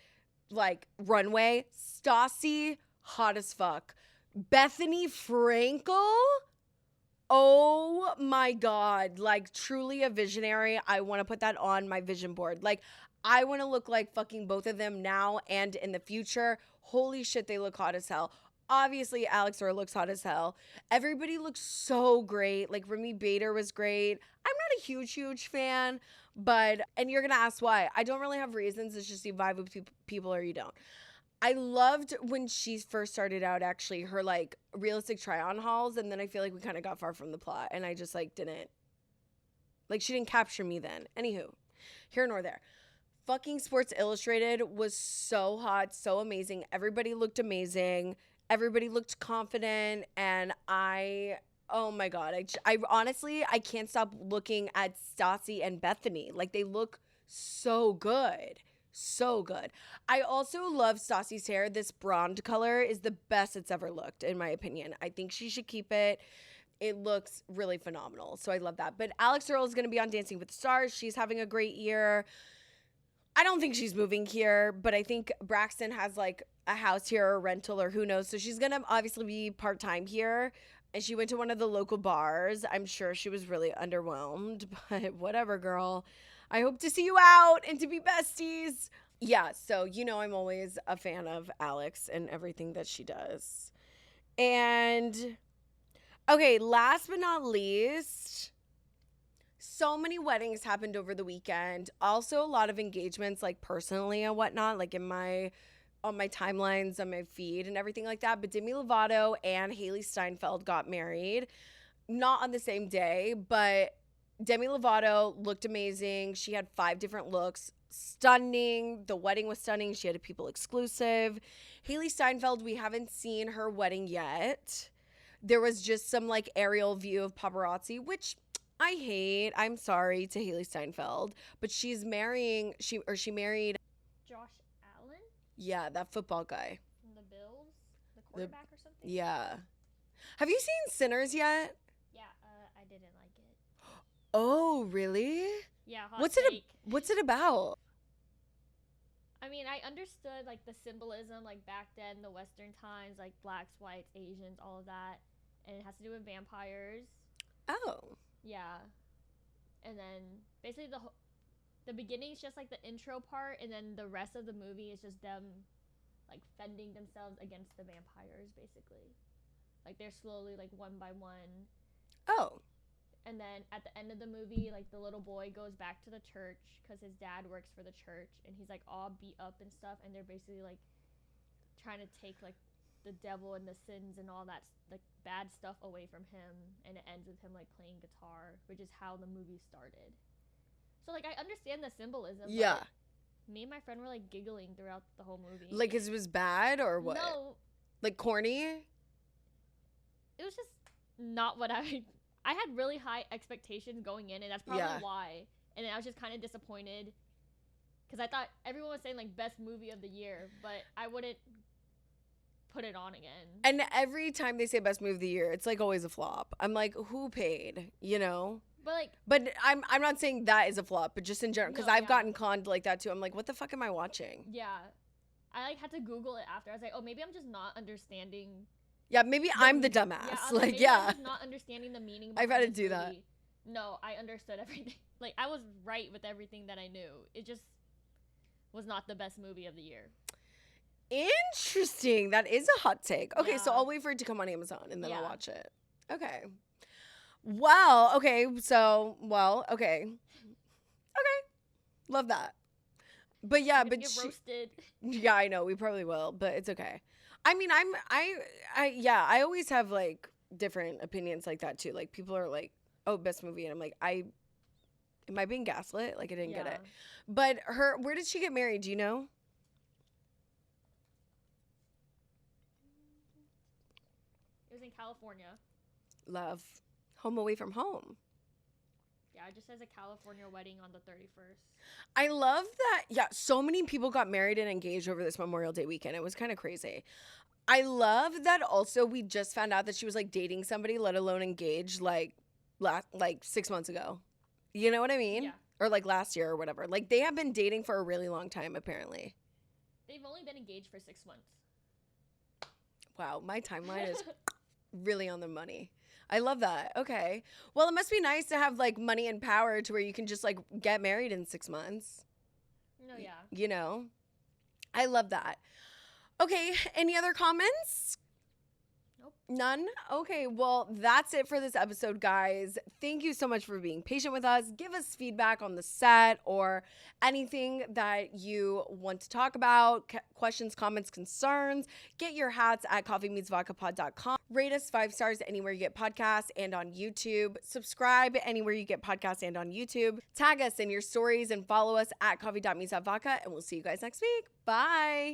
like runway? Stassi, hot as fuck. Bethany Frankel. Oh my God, like truly a visionary. I want to put that on my vision board. Like I want to look like fucking both of them now and in the future. Holy shit, they look hot as hell. Obviously, Alix Earle looks hot as hell. Everybody looks so great. Like Remy Bader was great. I'm not a huge fan, but, and you're going to ask why. I don't really have reasons. It's just you vibe with people or you don't. I loved when she first started out, actually, her like realistic try-on hauls. And then I feel like we kind of got far from the plot. And I just like didn't, like she didn't capture me then. Anywho, here nor there. Fucking Sports Illustrated was so hot, so amazing. Everybody looked amazing. Everybody looked confident. And oh my God. I honestly, I can't stop looking at Stassi and Bethany. Like they look so good. So good. I also love Stassi's hair. This blonde color is the best it's ever looked, in my opinion. I think she should keep it. It looks really phenomenal. So I love that. But Alix Earle is going to be on Dancing with the Stars. She's having a great year. I don't think she's moving here, but I think Braxton has like a house here or a rental or who knows. So she's going to obviously be part-time here. And she went to one of the local bars. I'm sure she was really underwhelmed, but whatever, girl. I hope to see you out and to be besties. Yeah, so you know I'm always a fan of Alix and everything that she does. And okay, last but not least, so many weddings happened over the weekend. Also a lot of engagements, like personally and whatnot, like on my timelines, on my feed and everything like that. But Demi Lovato and Hailey Steinfeld got married. Not on the same day, but Demi Lovato looked amazing. She had 5 different looks. Stunning. The wedding was stunning. She had a people exclusive. Hailey Steinfeld, we haven't seen her wedding yet. There was just some like aerial view of paparazzi, which I hate. I'm sorry to Hailey Steinfeld, but she's marrying, she married Josh Allen? Yeah, that football guy. From the Bills? The quarterback or something? Yeah. Have you seen Sinners yet? Yeah, I didn't like it. Oh, really? Yeah, What's it about? I mean, I understood like the symbolism, like back then, the Western times, like blacks, whites, Asians, all of that, and it has to do with vampires. Oh. Yeah, and then basically the beginning is just like the intro part, and then the rest of the movie is just them like fending themselves against the vampires, basically. Like they're slowly like one by one. Oh. And then at the end of the movie, like the little boy goes back to the church because his dad works for the church, and he's like all beat up and stuff, and they're basically like trying to take like the devil and the sins and all that like bad stuff away from him, and it ends with him like playing guitar, which is how the movie started. So like I understand the symbolism. Yeah. Me and my friend were like giggling throughout the whole movie. Like it was bad or what? No. Like corny? It was just not what I had really high expectations going in, and that's probably why. And then I was just kind of disappointed because I thought everyone was saying like best movie of the year, but I wouldn't put it on again. And every time they say best movie of the year, it's like always a flop. I'm like, who paid? You know? But I'm not saying that is a flop, but just in general, because I've gotten conned like that too. I'm like, what the fuck am I watching? Yeah, I like had to Google it after. I was like, oh, maybe I'm just not understanding. Yeah, maybe I'm the dumbass. Yeah, I'm just not understanding the meaning. I've had to do that. No, I understood everything. Like I was right with everything that I knew. It just was not the best movie of the year. Interesting. That is a hot take. Okay, so I'll wait for it to come on Amazon and then I'll watch it. Okay. Well, okay. So, okay. Love that. But yeah, but get roasted. Yeah, I know. We probably will, but it's okay. I mean, I always have like different opinions like that too. Like people are like, "Oh, best movie." And I'm like, am I being gaslit? Like I didn't get it. But where did she get married? Do you know? It was in California. Love. Home away from home. Yeah, it just says a California wedding on the 31st. I love that. Yeah, so many people got married and engaged over this Memorial Day weekend. It was kind of crazy. I love that also we just found out that she was like dating somebody, let alone engaged, like 6 months ago. You know what I mean? Yeah. Or like last year or whatever. Like they have been dating for a really long time, apparently. They've only been engaged for 6 months. Wow, my timeline is really on the money. I love that. Okay. Well, it must be nice to have like money and power to where you can just like get married in 6 months. No, yeah. You know? I love that. Okay, any other comments? Nope. None? Okay, well, that's it for this episode, guys. Thank you so much for being patient with us. Give us feedback on the set or anything that you want to talk about, questions, comments, concerns. Get your hats at coffeemeetsvodkapod.com. Rate us 5 stars anywhere you get podcasts and on YouTube. Subscribe anywhere you get podcasts and on YouTube. Tag us in your stories and follow us at coffee.meets.vodka, and we'll see you guys next week. Bye.